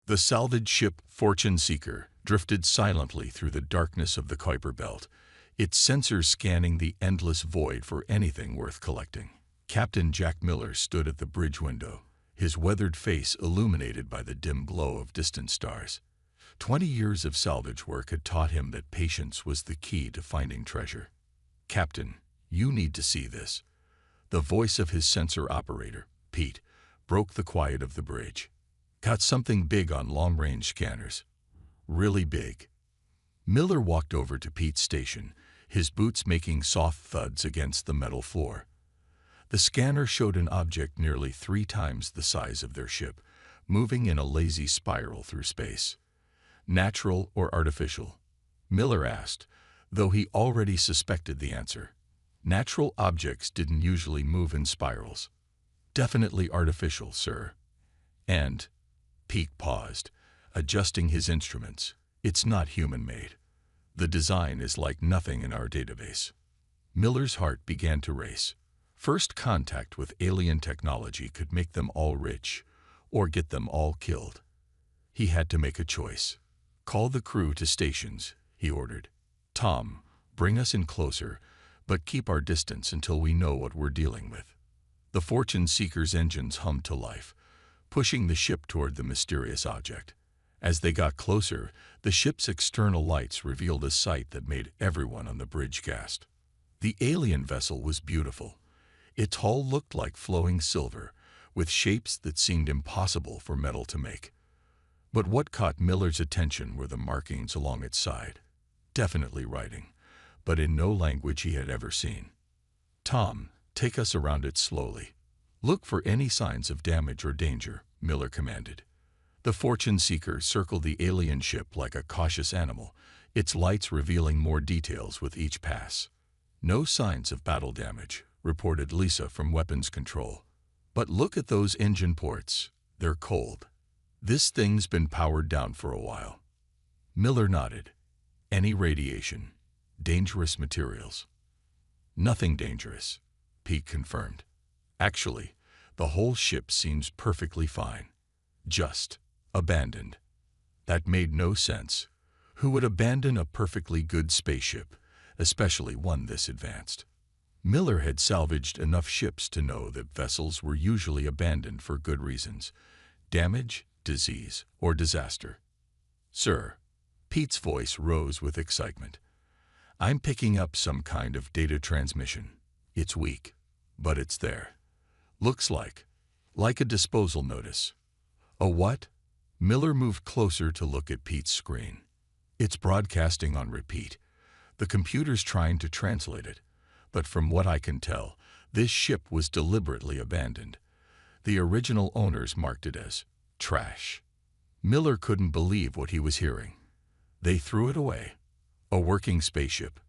The salvage ship Fortune Seeker drifted silently through the darkness of the Kuiper Belt, its sensors scanning the endless void for anything worth collecting. Captain Jack Miller stood at the bridge window, his weathered face illuminated by the dim glow of distant stars. 20 years of salvage work had taught him that patience was the key to finding treasure. "Captain, you need to see this." The voice of his sensor operator, Pete, broke the quiet of the bridge. "Got something big on long-range scanners. Really big." Miller walked over to Pete's station, his boots making soft thuds against the metal floor. The scanner showed an object nearly 3 times the size of their ship, moving in a lazy spiral through space. "Natural or artificial?" Miller asked, though he already suspected the answer. Natural objects didn't usually move in spirals. "Definitely artificial, sir." "And?" Pete paused, adjusting his instruments. "It's not human-made. The design is like nothing in our database." Miller's heart began to race. First contact with alien technology could make them all rich, or get them all killed. He had to make a choice. "Call the crew to stations," he ordered. "Tom, bring us in closer, but keep our distance until we know what we're dealing with." The Fortune Seeker's engines hummed to life, pushing the ship toward the mysterious object. As they got closer, the ship's external lights revealed a sight that made everyone on the bridge gasp. The alien vessel was beautiful. Its hull looked like flowing silver, with shapes that seemed impossible for metal to make. But what caught Miller's attention were the markings along its side. Definitely writing, but in no language he had ever seen. "Tom, take us around it slowly. Look for any signs of damage or danger," Miller commanded. The Fortune Seeker circled the alien ship like a cautious animal, its lights revealing more details with each pass. "No signs of battle damage," reported Lisa from Weapons Control. "But look at those engine ports. They're cold. This thing's been powered down for a while." Miller nodded. "Any radiation? Dangerous materials?" "Nothing dangerous," Pete confirmed. "Actually, the whole ship seems perfectly fine. Just abandoned." That made no sense. Who would abandon a perfectly good spaceship, especially one this advanced? Miller had salvaged enough ships to know that vessels were usually abandoned for good reasons: damage, disease, or disaster. "Sir," Pete's voice rose with excitement, "I'm picking up some kind of data transmission. It's weak, but it's there. Looks like a disposal notice." "A what?" Miller moved closer to look at Pete's screen. "It's broadcasting on repeat. The computer's trying to translate it. But from what I can tell, this ship was deliberately abandoned. The original owners marked it as trash." Miller couldn't believe what he was hearing. "They threw it away? A working spaceship?"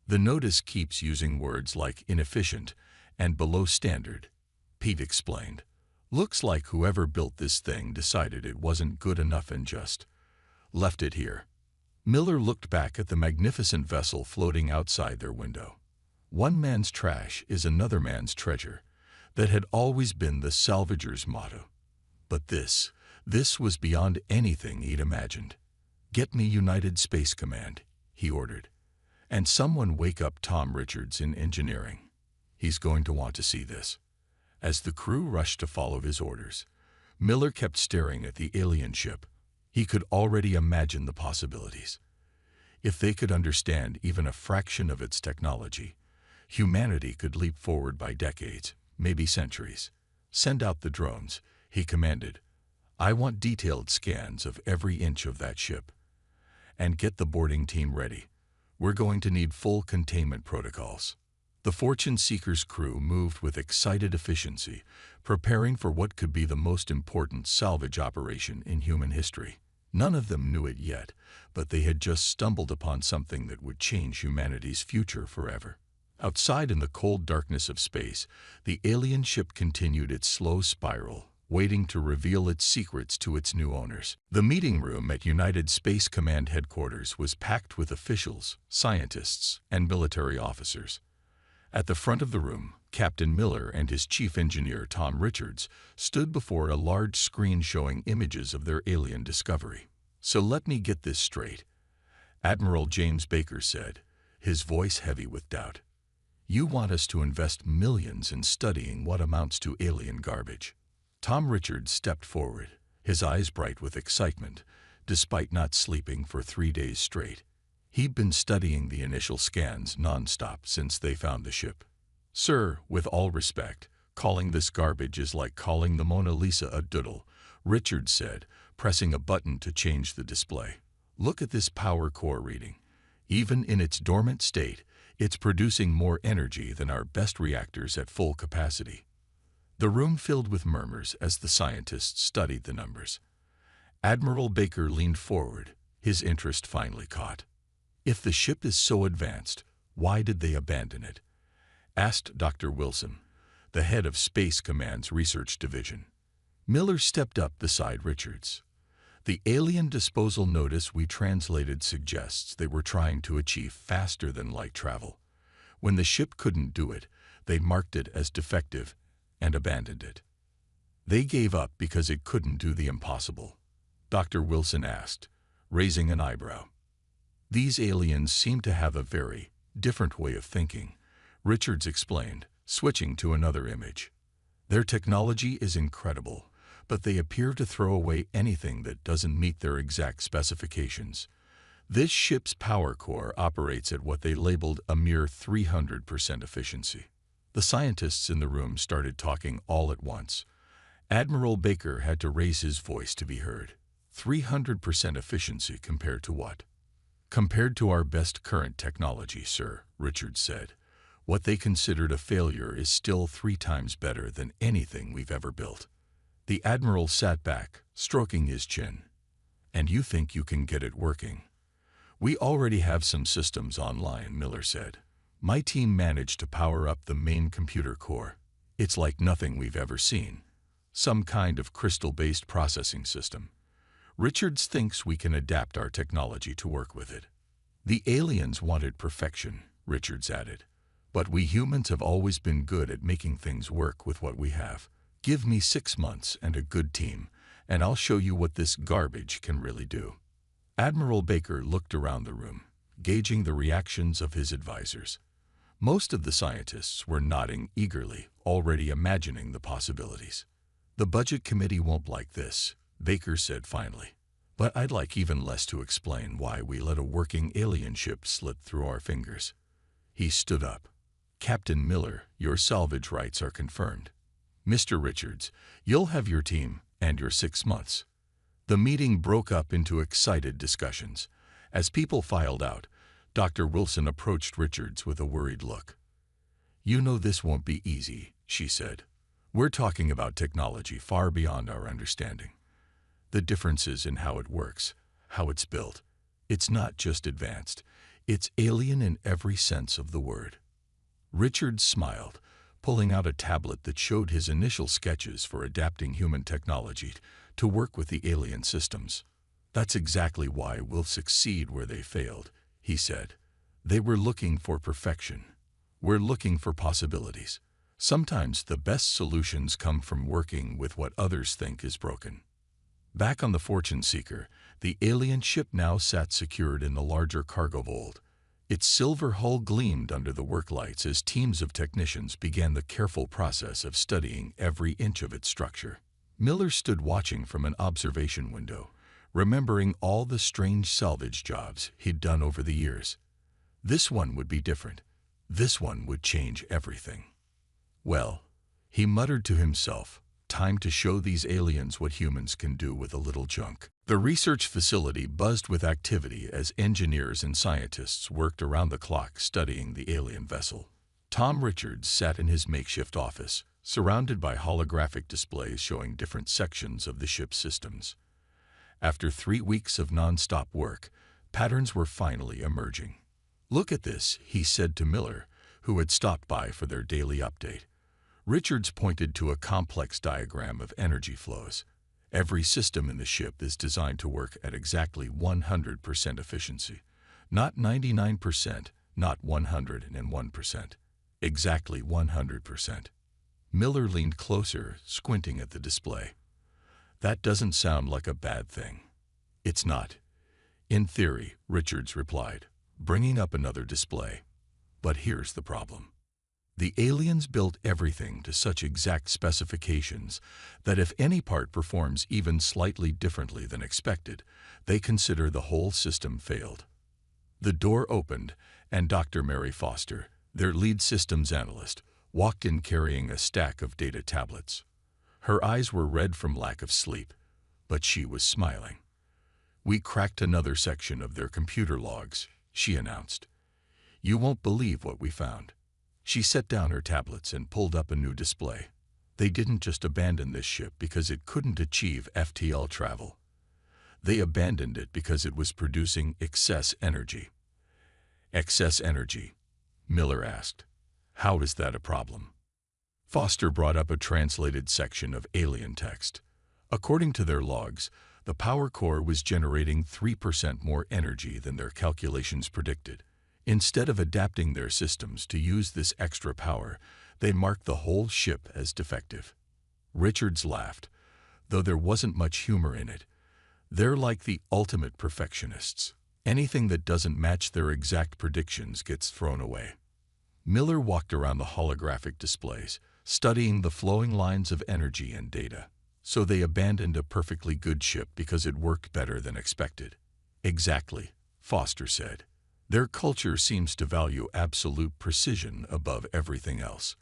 "The notice keeps using words like inefficient and below standard," Pete explained. "Looks like whoever built this thing decided it wasn't good enough and just left it here." Miller looked back at the magnificent vessel floating outside their window. "One man's trash is another man's treasure." That had always been the salvager's motto. But this was beyond anything he'd imagined. "Get me United Space Command," he ordered. "And someone wake up Tom Richards in engineering. He's going to want to see this." As the crew rushed to follow his orders, Miller kept staring at the alien ship. He could already imagine the possibilities. If they could understand even a fraction of its technology, humanity could leap forward by decades, maybe centuries. "Send out the drones," he commanded. "I want detailed scans of every inch of that ship. And get the boarding team ready. We're going to need full containment protocols." The Fortune Seeker's crew moved with excited efficiency, preparing for what could be the most important salvage operation in human history. None of them knew it yet, but they had just stumbled upon something that would change humanity's future forever. Outside in the cold darkness of space, the alien ship continued its slow spiral, waiting to reveal its secrets to its new owners. The meeting room at United Space Command headquarters was packed with officials, scientists, and military officers. At the front of the room, Captain Miller and his chief engineer, Tom Richards, stood before a large screen showing images of their alien discovery. "So let me get this straight," Admiral James Baker said, his voice heavy with doubt. "You want us to invest millions in studying what amounts to alien garbage?" Tom Richards stepped forward, his eyes bright with excitement, despite not sleeping for 3 days straight. He'd been studying the initial scans nonstop since they found the ship. "Sir, with all respect, calling this garbage is like calling the Mona Lisa a doodle," Richards said, pressing a button to change the display. "Look at this power core reading. Even in its dormant state, it's producing more energy than our best reactors at full capacity." The room filled with murmurs as the scientists studied the numbers. Admiral Baker leaned forward, his interest finally caught. "If the ship is so advanced, why did they abandon it?" asked Dr. Wilson, the head of Space Command's Research Division. Miller stepped up beside Richards. "The alien disposal notice we translated suggests they were trying to achieve faster-than-light travel. When the ship couldn't do it, they marked it as defective and abandoned it." "They gave up because it couldn't do the impossible?" Dr. Wilson asked, raising an eyebrow. "These aliens seem to have a very different way of thinking," Richards explained, switching to another image. "Their technology is incredible, but they appear to throw away anything that doesn't meet their exact specifications. This ship's power core operates at what they labeled a mere 300% efficiency." The scientists in the room started talking all at once. Admiral Baker had to raise his voice to be heard. 300% efficiency compared to what? "Compared to our best current technology, sir," Richards said. "What they considered a failure is still 3 times better than anything we've ever built." The Admiral sat back, stroking his chin. "And you think you can get it working?" "We already have some systems online," Miller said. "My team managed to power up the main computer core. It's like nothing we've ever seen. Some kind of crystal-based processing system. Richards thinks we can adapt our technology to work with it." "The aliens wanted perfection," Richards added. "But we humans have always been good at making things work with what we have. Give me 6 months and a good team, and I'll show you what this garbage can really do." Admiral Baker looked around the room, gauging the reactions of his advisors. Most of the scientists were nodding eagerly, already imagining the possibilities. "The Budget Committee won't like this," Baker said finally. "But I'd like even less to explain why we let a working alien ship slip through our fingers." He stood up. "Captain Miller, your salvage rights are confirmed. Mr. Richards, you'll have your team and your 6 months." The meeting broke up into excited discussions. As people filed out, Dr. Wilson approached Richards with a worried look. "You know this won't be easy," she said. "We're talking about technology far beyond our understanding. The differences in how it works, how it's built. It's not just advanced, it's alien in every sense of the word." Richards smiled, pulling out a tablet that showed his initial sketches for adapting human technology to work with the alien systems. "That's exactly why we'll succeed where they failed," he said. "They were looking for perfection. We're looking for possibilities. Sometimes the best solutions come from working with what others think is broken." Back on the Fortune Seeker, the alien ship now sat secured in the larger cargo hold. Its silver hull gleamed under the work lights as teams of technicians began the careful process of studying every inch of its structure. Miller stood watching from an observation window, remembering all the strange salvage jobs he'd done over the years. This one would be different. This one would change everything. "Well," he muttered to himself, "time to show these aliens what humans can do with a little junk." The research facility buzzed with activity as engineers and scientists worked around the clock studying the alien vessel. Tom Richards sat in his makeshift office, surrounded by holographic displays showing different sections of the ship's systems. After 3 weeks of non-stop work, patterns were finally emerging. "Look at this," he said to Miller, who had stopped by for their daily update. Richards pointed to a complex diagram of energy flows. "Every system in the ship is designed to work at exactly 100% efficiency. Not 99%, not 101%. Exactly 100%. Miller leaned closer, squinting at the display. That doesn't sound like a bad thing. It's not. In theory, Richards replied, bringing up another display. But here's the problem. The aliens built everything to such exact specifications that if any part performs even slightly differently than expected, they consider the whole system failed. The door opened, and Dr. Mary Foster, their lead systems analyst, walked in carrying a stack of data tablets. Her eyes were red from lack of sleep, but she was smiling. We cracked another section of their computer logs, she announced. You won't believe what we found. She set down her tablets and pulled up a new display. They didn't just abandon this ship because it couldn't achieve FTL travel. They abandoned it because it was producing excess energy. Excess energy? Miller asked. How is that a problem? Foster brought up a translated section of alien text. According to their logs, the power core was generating 3% more energy than their calculations predicted. Instead of adapting their systems to use this extra power, they marked the whole ship as defective. Richards laughed, though there wasn't much humor in it. They're like the ultimate perfectionists. Anything that doesn't match their exact predictions gets thrown away. Miller walked around the holographic displays, studying the flowing lines of energy and data. So they abandoned a perfectly good ship because it worked better than expected. Exactly, Foster said. Their culture seems to value absolute precision above everything else.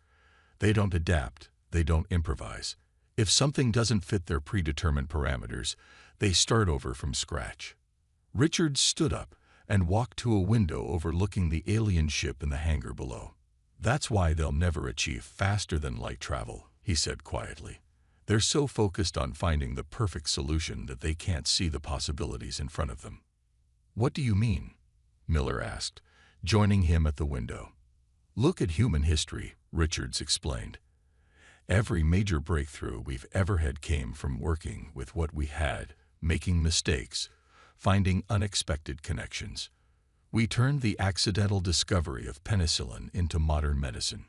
They don't adapt, they don't improvise. If something doesn't fit their predetermined parameters, they start over from scratch. Richards stood up and walked to a window overlooking the alien ship in the hangar below. That's why they'll never achieve faster-than-light travel, he said quietly. They're so focused on finding the perfect solution that they can't see the possibilities in front of them. What do you mean? Miller asked, joining him at the window. Look at human history, Richards explained. Every major breakthrough we've ever had came from working with what we had, making mistakes, finding unexpected connections. We turned the accidental discovery of penicillin into modern medicine.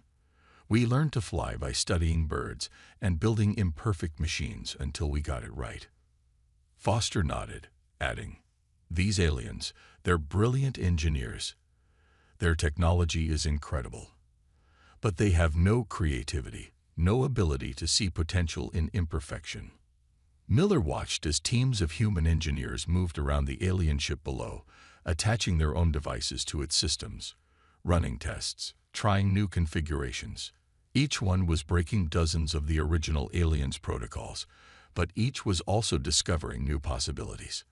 We learned to fly by studying birds and building imperfect machines until we got it right. Foster nodded, adding, These aliens, they're brilliant engineers. Their technology is incredible. But they have no creativity, no ability to see potential in imperfection. Miller watched as teams of human engineers moved around the alien ship below, attaching their own devices to its systems, running tests, trying new configurations. Each one was breaking dozens of the original aliens' protocols, but each was also discovering new possibilities.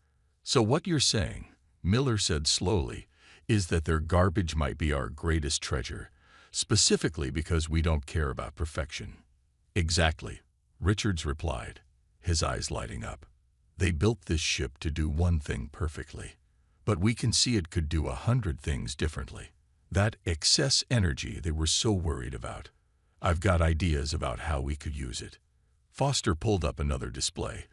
So what you're saying, Miller said slowly, is that their garbage might be our greatest treasure, specifically because we don't care about perfection. Exactly, Richards replied, his eyes lighting up. They built this ship to do one thing perfectly, but we can see it could do 100 things differently. That excess energy they were so worried about. I've got ideas about how we could use it. Foster pulled up another display,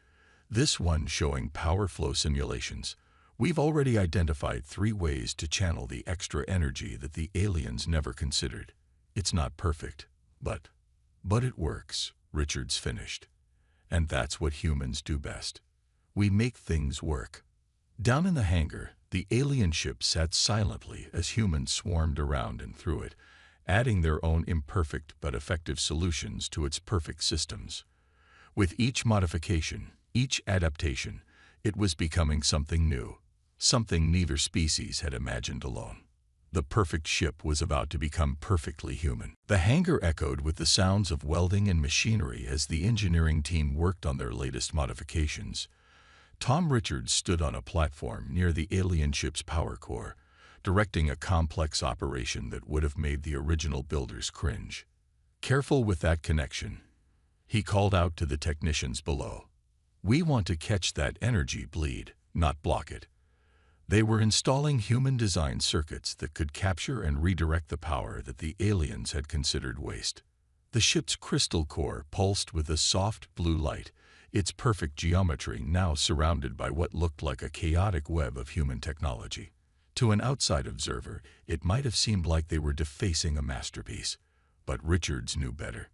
this one showing power flow simulations. We've already identified 3 ways to channel the extra energy that the aliens never considered. It's not perfect, but it works, Richards finished. And that's what humans do best. We make things work. Down in the hangar, the alien ship sat silently as humans swarmed around and through it, adding their own imperfect but effective solutions to its perfect systems. With each modification, each adaptation, it was becoming something new, something neither species had imagined alone. The perfect ship was about to become perfectly human. The hangar echoed with the sounds of welding and machinery as the engineering team worked on their latest modifications. Tom Richards stood on a platform near the alien ship's power core, directing a complex operation that would have made the original builders cringe. Careful with that connection, he called out to the technicians below. We want to catch that energy bleed, not block it. They were installing human-designed circuits that could capture and redirect the power that the aliens had considered waste. The ship's crystal core pulsed with a soft blue light, its perfect geometry now surrounded by what looked like a chaotic web of human technology. To an outside observer, it might have seemed like they were defacing a masterpiece. But Richards knew better.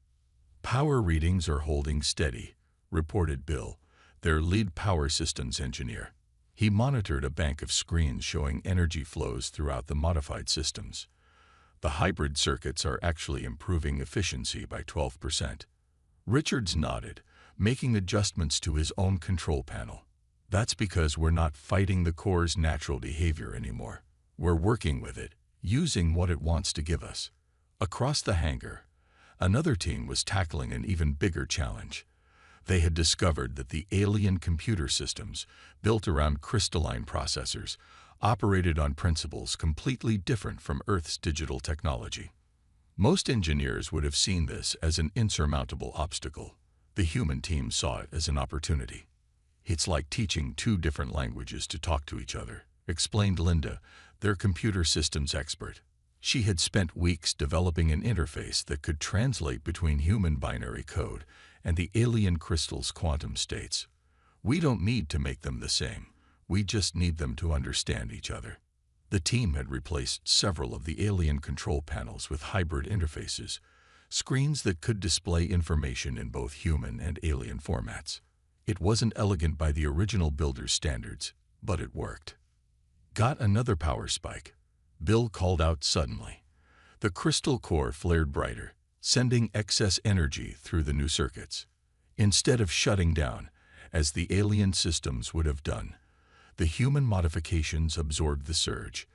"Power readings are holding steady," reported Bill, their lead power systems engineer. He monitored a bank of screens showing energy flows throughout the modified systems. "The hybrid circuits are actually improving efficiency by 12%. Richards nodded, making adjustments to his own control panel. "That's because we're not fighting the core's natural behavior anymore. We're working with it, using what it wants to give us." Across the hangar, another team was tackling an even bigger challenge. They had discovered that the alien computer systems, built around crystalline processors, operated on principles completely different from Earth's digital technology. Most engineers would have seen this as an insurmountable obstacle. The human team saw it as an opportunity. "It's like teaching two different languages to talk to each other," explained Linda, their computer systems expert. She had spent weeks developing an interface that could translate between human binary code and the alien crystal's quantum states. "We don't need to make them the same. We just need them to understand each other." The team had replaced several of the alien control panels with hybrid interfaces, screens that could display information in both human and alien formats. It wasn't elegant by the original builder's standards, but it worked. "Got another power spike," Bill called out suddenly. The crystal core flared brighter, sending excess energy through the new circuits. Instead of shutting down, as the alien systems would have done, the human modifications absorbed the surge,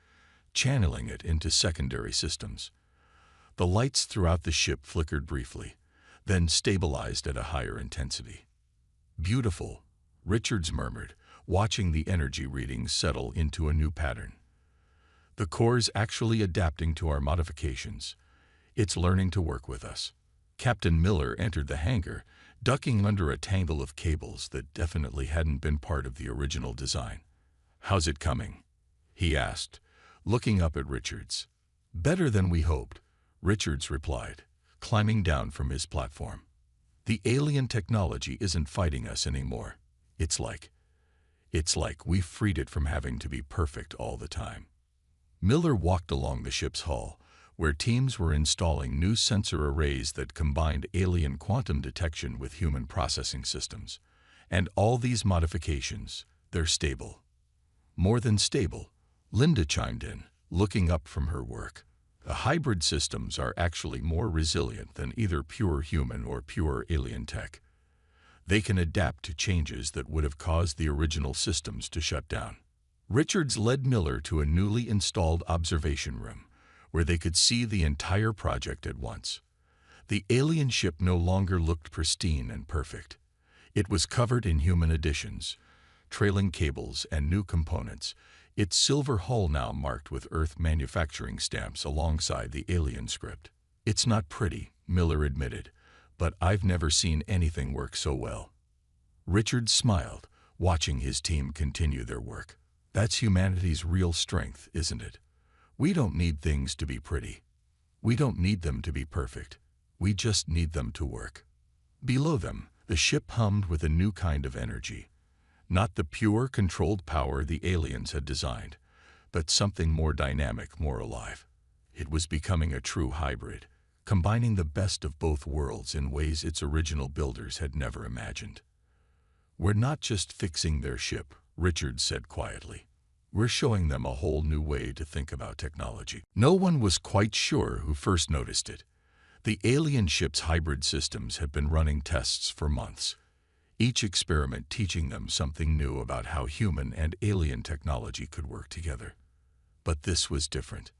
channeling it into secondary systems. The lights throughout the ship flickered briefly, then stabilized at a higher intensity. "Beautiful," Richards murmured, watching the energy readings settle into a new pattern. "The core's actually adapting to our modifications. It's learning to work with us." Captain Miller entered the hangar, ducking under a tangle of cables that definitely hadn't been part of the original design. "How's it coming?" he asked, looking up at Richards. "Better than we hoped," Richards replied, climbing down from his platform. "The alien technology isn't fighting us anymore. It's like we've freed it from having to be perfect all the time." Miller walked along the ship's hull, where teams were installing new sensor arrays that combined alien quantum detection with human processing systems. "And all these modifications, they're stable." "More than stable," Linda chimed in, looking up from her work. "The hybrid systems are actually more resilient than either pure human or pure alien tech. They can adapt to changes that would have caused the original systems to shut down." Richards led Miller to a newly installed observation room, where they could see the entire project at once. The alien ship no longer looked pristine and perfect. It was covered in human additions, trailing cables and new components, its silver hull now marked with Earth manufacturing stamps alongside the alien script. "It's not pretty," Miller admitted, "but I've never seen anything work so well." Richards smiled, watching his team continue their work. "That's humanity's real strength, isn't it? We don't need things to be pretty. We don't need them to be perfect. We just need them to work." Below them, the ship hummed with a new kind of energy. Not the pure, controlled power the aliens had designed, but something more dynamic, more alive. It was becoming a true hybrid, combining the best of both worlds in ways its original builders had never imagined. "We're not just fixing their ship," Richards said quietly. "We're showing them a whole new way to think about technology." No one was quite sure who first noticed it. The alien ship's hybrid systems had been running tests for months, each experiment teaching them something new about how human and alien technology could work together. But this was different.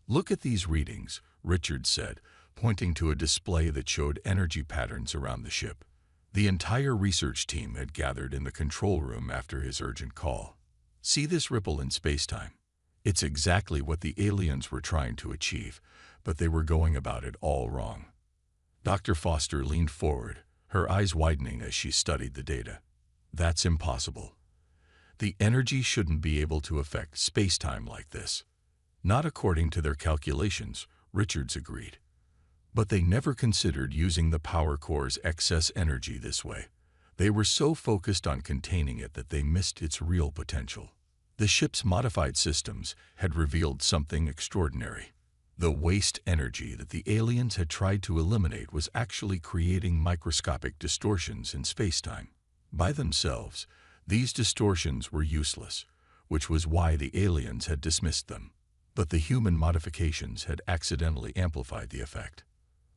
"Look at these readings," Richards said, pointing to a display that showed energy patterns around the ship. The entire research team had gathered in the control room after his urgent call. "See this ripple in spacetime? It's exactly what the aliens were trying to achieve, but they were going about it all wrong." Dr. Foster leaned forward, her eyes widening as she studied the data. "That's impossible. The energy shouldn't be able to affect spacetime like this." "Not according to their calculations," Richards agreed. "But they never considered using the power core's excess energy this way. They were so focused on containing it that they missed its real potential." The ship's modified systems had revealed something extraordinary. The waste energy that the aliens had tried to eliminate was actually creating microscopic distortions in spacetime. By themselves, these distortions were useless, which was why the aliens had dismissed them. But the human modifications had accidentally amplified the effect.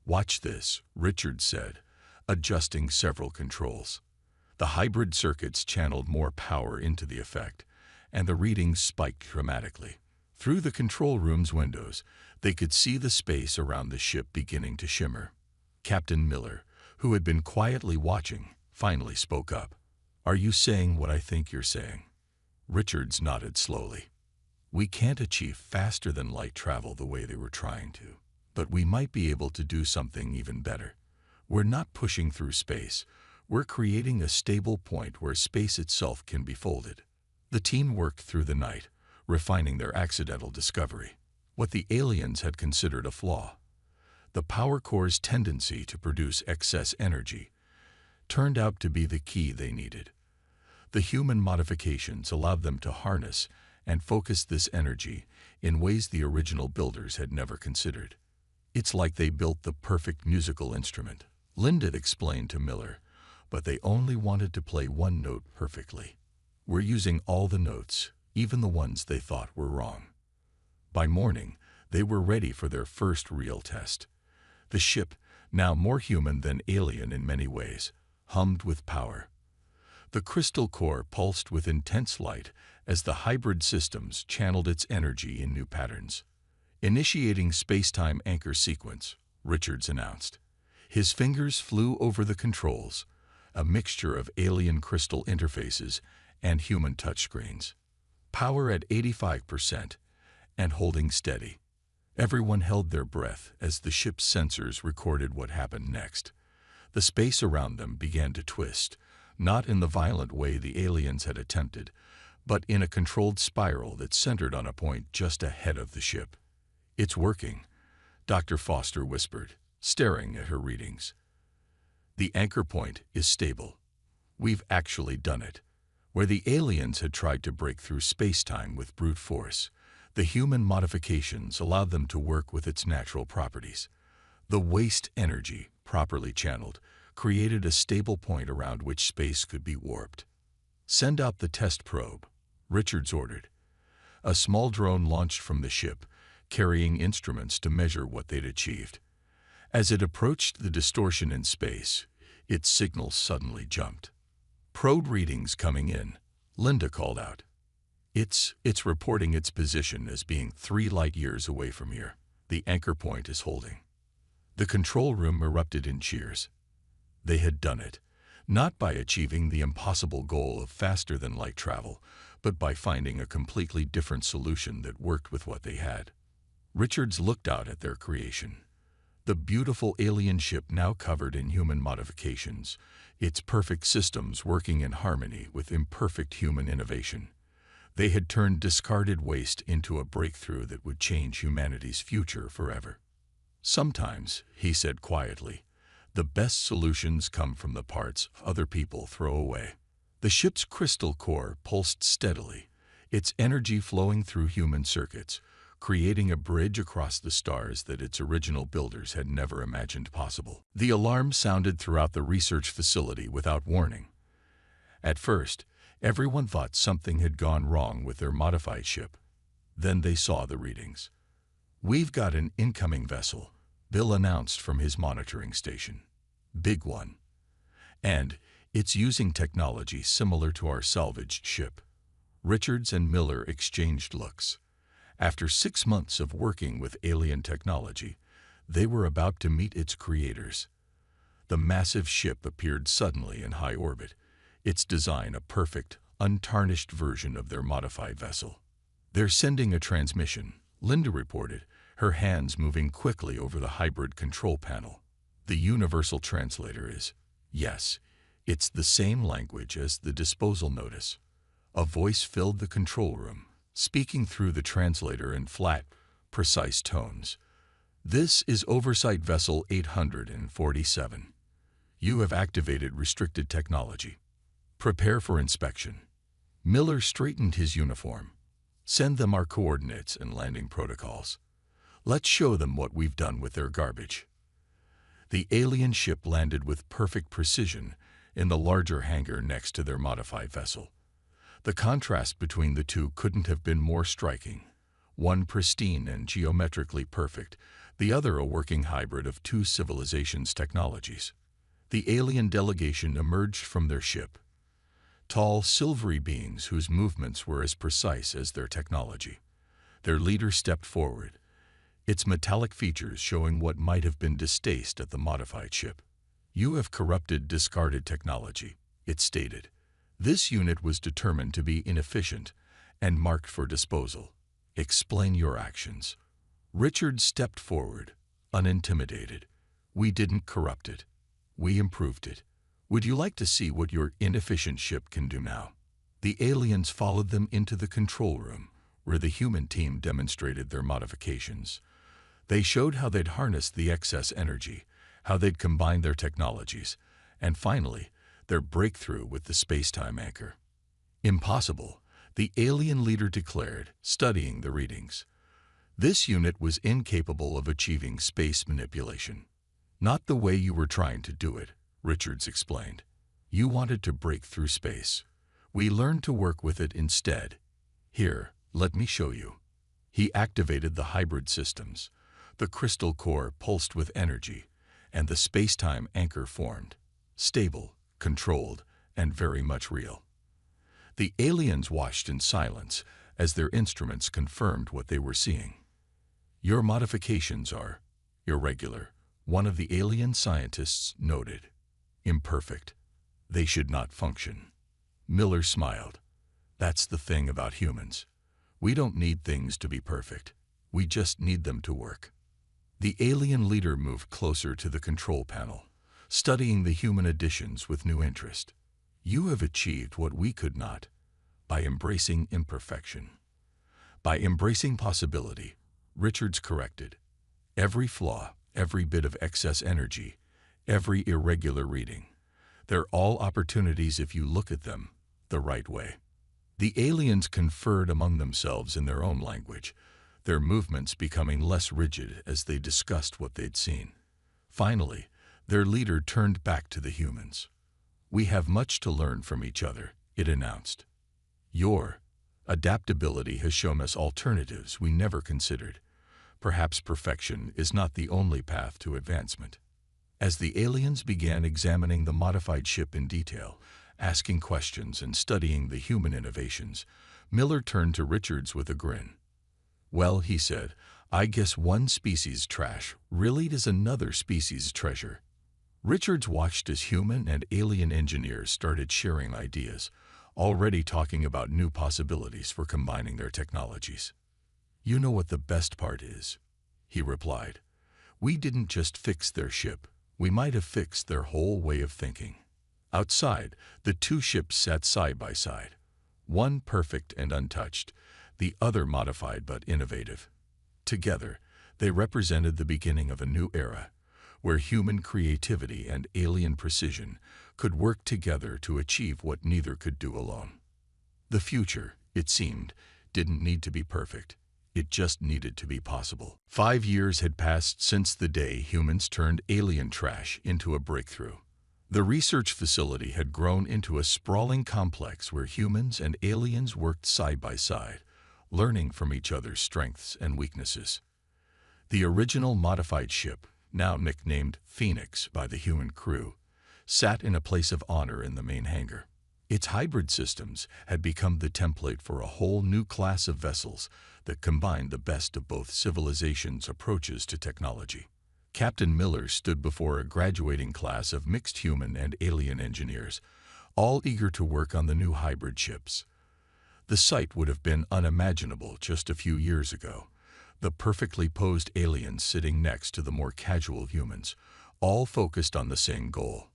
"Watch this," Richard said, adjusting several controls. The hybrid circuits channeled more power into the effect, and the readings spiked dramatically. Through the control room's windows, they could see the space around the ship beginning to shimmer. Captain Miller, who had been quietly watching, finally spoke up. "Are you saying what I think you're saying?" Richards nodded slowly. "We can't achieve faster-than-light travel the way they were trying to, but we might be able to do something even better. We're not pushing through space. We're creating a stable point where space itself can be folded." The team worked through the night, refining their accidental discovery, what the aliens had considered a flaw. The power core's tendency to produce excess energy turned out to be the key they needed. The human modifications allowed them to harness and focus this energy in ways the original builders had never considered. "It's like they built the perfect musical instrument," Linda explained to Miller, "but they only wanted to play one note perfectly. We're using all the notes, even the ones they thought were wrong." By morning, they were ready for their first real test. The ship, now more human than alien in many ways, hummed with power. The crystal core pulsed with intense light as the hybrid systems channeled its energy in new patterns. "Initiating space-time anchor sequence," Richards announced. His fingers flew over the controls, a mixture of alien crystal interfaces and human touchscreens. Power at 85% and holding steady. Everyone held their breath as the ship's sensors recorded what happened next. The space around them began to twist, not in the violent way the aliens had attempted, but in a controlled spiral that centered on a point just ahead of the ship. "It's working," Dr. Foster whispered, staring at her readings. "The anchor point is stable. We've actually done it." Where the aliens had tried to break through space-time with brute force, the human modifications allowed them to work with its natural properties. The waste energy, properly channeled, created a stable point around which space could be warped. "Send out the test probe," Richards ordered. A small drone launched from the ship, carrying instruments to measure what they'd achieved. As it approached the distortion in space, its signal suddenly jumped. "Probe readings coming in," Linda called out. It's reporting its position as being 3 light-years away from here. The anchor point is holding." The control room erupted in cheers. They had done it, not by achieving the impossible goal of faster-than-light travel, but by finding a completely different solution that worked with what they had. Richards looked out at their creation. The beautiful alien ship now covered in human modifications, its perfect systems working in harmony with imperfect human innovation. They had turned discarded waste into a breakthrough that would change humanity's future forever. "Sometimes," he said quietly, "the best solutions come from the parts other people throw away." The ship's crystal core pulsed steadily, its energy flowing through human circuits, creating a bridge across the stars that its original builders had never imagined possible. The alarm sounded throughout the research facility without warning. At first, everyone thought something had gone wrong with their modified ship. Then they saw the readings. "We've got an incoming vessel," Bill announced from his monitoring station. "Big one. And it's using technology similar to our salvaged ship." Richards and Miller exchanged looks. After 6 months of working with alien technology, they were about to meet its creators. The massive ship appeared suddenly in high orbit, its design a perfect, untarnished version of their modified vessel. "They're sending a transmission," Linda reported, her hands moving quickly over the hybrid control panel. "The universal translator is, yes, it's the same language as the disposal notice." A voice filled the control room, speaking through the translator in flat, precise tones. "This is Oversight Vessel 847. You have activated restricted technology. Prepare for inspection." Miller straightened his uniform. "Send them our coordinates and landing protocols." Let's show them what we've done with their garbage. The alien ship landed with perfect precision in the larger hangar next to their modified vessel. The contrast between the two couldn't have been more striking. One pristine and geometrically perfect, the other a working hybrid of two civilizations' technologies. The alien delegation emerged from their ship, tall, silvery beings whose movements were as precise as their technology. Their leader stepped forward, its metallic features showing what might have been distaste at the modified ship. "You have corrupted, discarded technology," it stated. This unit was determined to be inefficient and marked for disposal. Explain your actions. Richard stepped forward, unintimidated. "We didn't corrupt it. We improved it. Would you like to see what your inefficient ship can do now?" The aliens followed them into the control room, where the human team demonstrated their modifications. They showed how they'd harnessed the excess energy, how they'd combined their technologies, and finally, their breakthrough with the space-time anchor. "Impossible," the alien leader declared, studying the readings. "This unit was incapable of achieving space manipulation." "Not the way you were trying to do it," Richards explained. "You wanted to break through space. We learned to work with it instead. Here, let me show you." He activated the hybrid systems. The crystal core pulsed with energy, and the space-time anchor formed, stable, controlled, and very much real. The aliens watched in silence as their instruments confirmed what they were seeing. "Your modifications are irregular," one of the alien scientists noted. "Imperfect. They should not function." Miller smiled. "That's the thing about humans. We don't need things to be perfect. We just need them to work." The alien leader moved closer to the control panel, studying the human additions with new interest. "You have achieved what we could not, by embracing imperfection. By embracing possibility," Richards corrected. "Every flaw, every bit of excess energy, every irregular reading. They're all opportunities if you look at them the right way." The aliens conferred among themselves in their own language, their movements becoming less rigid as they discussed what they'd seen. Finally, their leader turned back to the humans. "We have much to learn from each other," it announced. "Your adaptability has shown us alternatives we never considered. Perhaps perfection is not the only path to advancement." As the aliens began examining the modified ship in detail, asking questions and studying the human innovations, Miller turned to Richards with a grin. "Well," he said, "I guess one species' trash really is another species' treasure." Richards watched as human and alien engineers started sharing ideas, already talking about new possibilities for combining their technologies. "You know what the best part is," he replied. "We didn't just fix their ship. We might have fixed their whole way of thinking." Outside, the two ships sat side by side, one perfect and untouched, the other modified but innovative. Together, they represented the beginning of a new era, where human creativity and alien precision could work together to achieve what neither could do alone. The future, it seemed, didn't need to be perfect. It just needed to be possible. 5 years had passed since the day humans turned alien trash into a breakthrough. The research facility had grown into a sprawling complex where humans and aliens worked side by side, learning from each other's strengths and weaknesses. The original modified ship, now nicknamed Phoenix by the human crew, sat in a place of honor in the main hangar. Its hybrid systems had become the template for a whole new class of vessels that combined the best of both civilizations' approaches to technology. Captain Miller stood before a graduating class of mixed human and alien engineers, all eager to work on the new hybrid ships. The sight would have been unimaginable just a few years ago. The perfectly posed aliens sitting next to the more casual humans, all focused on the same goal.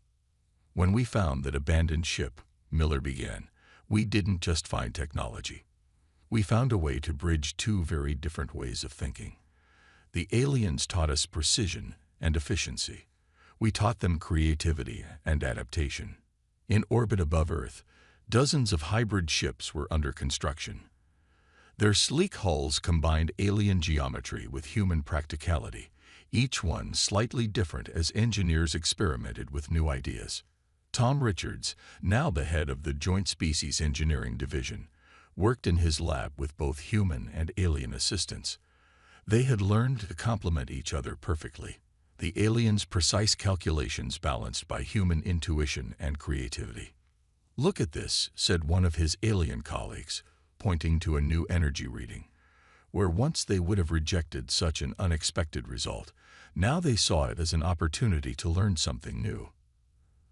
"When we found that abandoned ship," Miller began, "we didn't just find technology. We found a way to bridge two very different ways of thinking. The aliens taught us precision and efficiency. We taught them creativity and adaptation. In orbit above Earth, dozens of hybrid ships were under construction. Their sleek hulls combined alien geometry with human practicality, each one slightly different as engineers experimented with new ideas. Tom Richards, now the head of the Joint Species Engineering Division, worked in his lab with both human and alien assistants. They had learned to complement each other perfectly, the aliens' precise calculations balanced by human intuition and creativity. "Look at this," said one of his alien colleagues, pointing to a new energy reading. Where once they would have rejected such an unexpected result, now they saw it as an opportunity to learn something new.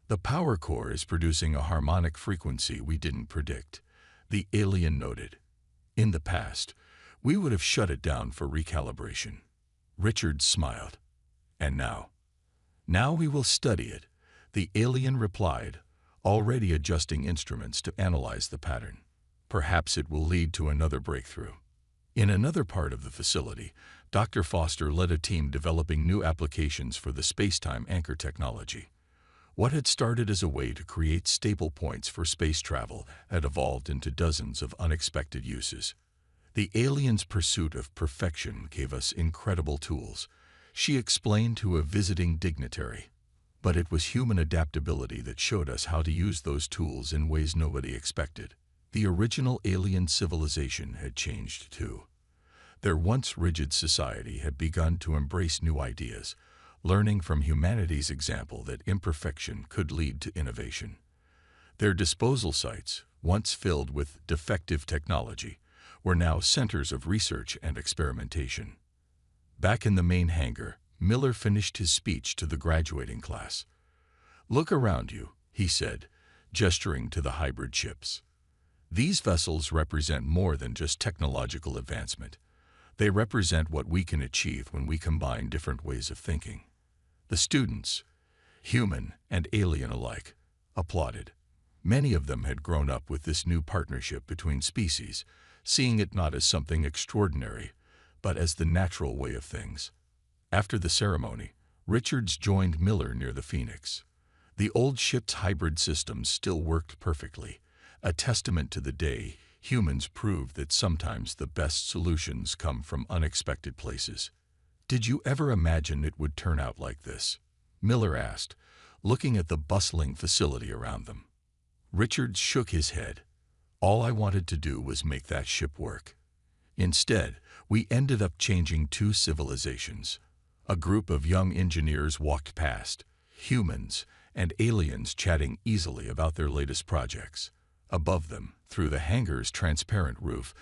"The power core is producing a harmonic frequency we didn't predict," the alien noted. "In the past, we would have shut it down for recalibration." Richard smiled. "And now?" "Now we will study it," the alien replied, already adjusting instruments to analyze the pattern. "Perhaps it will lead to another breakthrough." In another part of the facility, Dr. Foster led a team developing new applications for the space-time anchor technology. What had started as a way to create stable points for space travel had evolved into dozens of unexpected uses. "The alien's pursuit of perfection gave us incredible tools," she explained to a visiting dignitary. "But it was human adaptability that showed us how to use those tools in ways nobody expected." The original alien civilization had changed too. Their once rigid society had begun to embrace new ideas, learning from humanity's example that imperfection could lead to innovation. Their disposal sites, once filled with defective technology, were now centers of research and experimentation. Back in the main hangar, Miller finished his speech to the graduating class. "Look around you," he said, gesturing to the hybrid ships. "These vessels represent more than just technological advancement. They represent what we can achieve when we combine different ways of thinking." The students, human and alien alike, applauded. Many of them had grown up with this new partnership between species, seeing it not as something extraordinary, but as the natural way of things. After the ceremony, Richards joined Miller near the Phoenix. The old ship's hybrid systems still worked perfectly, a testament to the day humans proved that sometimes the best solutions come from unexpected places. "Did you ever imagine it would turn out like this?" Miller asked, looking at the bustling facility around them. Richards shook his head. "All I wanted to do was make that ship work. Instead, we ended up changing two civilizations." A group of young engineers walked past, humans and aliens chatting easily about their latest projects. Above them, through the hangar's transparent roof,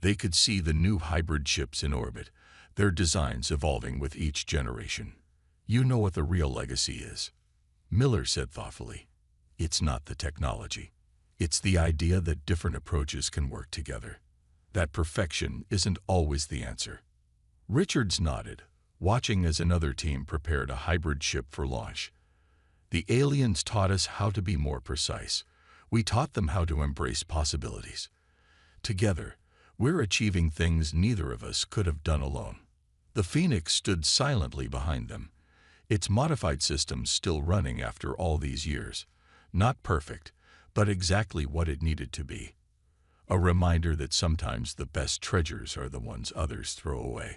they could see the new hybrid ships in orbit, their designs evolving with each generation. "You know what the real legacy is," Miller said thoughtfully. "It's not the technology. It's the idea that different approaches can work together. That perfection isn't always the answer." Richards nodded, watching as another team prepared a hybrid ship for launch. "The aliens taught us how to be more precise. We taught them how to embrace possibilities. Together, we're achieving things neither of us could have done alone." The Phoenix stood silently behind them, its modified systems still running after all these years. Not perfect, but exactly what it needed to be. A reminder that sometimes the best treasures are the ones others throw away.